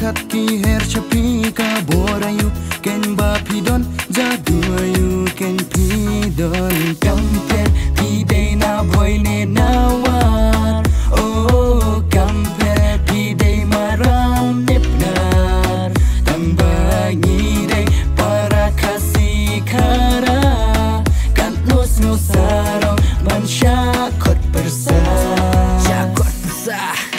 kat ki her chapi ka borayu ken ba pidon jadu ayu ken pidon kampen pide na boine nawar oh kampen pide maram nepnar tambangi de para kasih kara kan nos sarong ban syakot bersah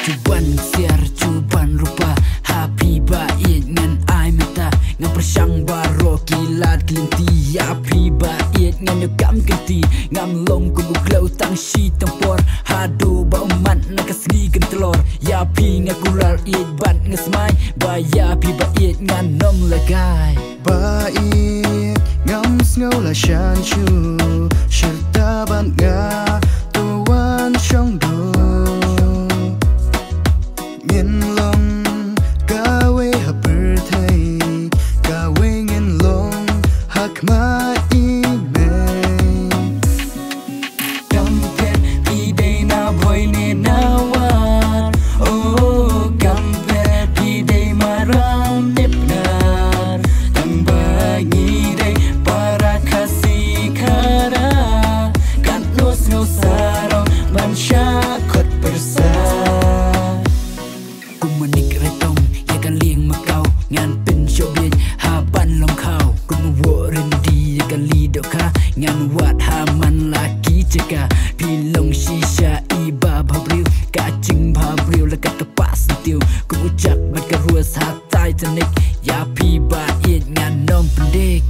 cuban siar cuban rupa happy bait ngan ai mata ngan persang baro kilat kelinti happy bait ngan nyokam kenti ngam long kubu glow tang shi tempor hadu ba umat nak kesgi kan telur ya pi ngakular it bat ngesmai ba ya pi bait ngan nong lagai bait ngam snow la shan chu serta ban ga tuan shong do ngin long gawe haper thai gawe ngin long hak ma ime kampen pide na boine nawar oh kampen pide maram nepnar tambangi de para kasih kara kan nos sarong ban syakot bersah kumanik retong ya kan lieng makau ngan pen shobien ha ban long khau kum wo rendi ya kan lido kha ngan wat ha man laki ceka pilong shisha iba bhabriu ka ching bhabriu la ka tapas tiu ku ucak bat ka ruas ha titanic ya pi ba it ngan nom pendek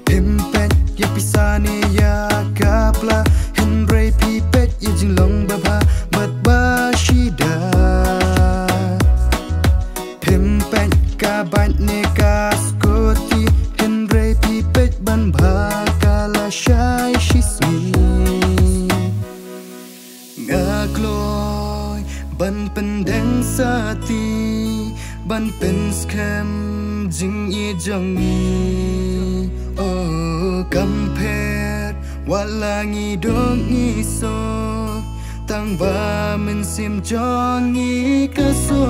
pimpet ya pisane ya kapla henry pipet ya jinglong baba bat ba shida pimpet ka bat ne ka skoti henry pipet ban bhakala shai shismi ngakloy ban pendeng sati ban pen scam jing ye jong ni oh kampet walangi dong ni so tang ba men sim jong ni kaso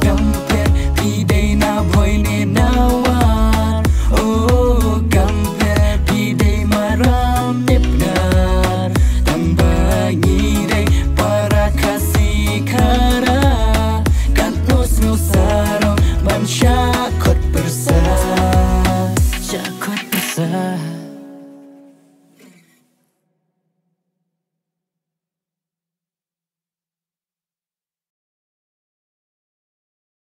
kampet pide na boy ne now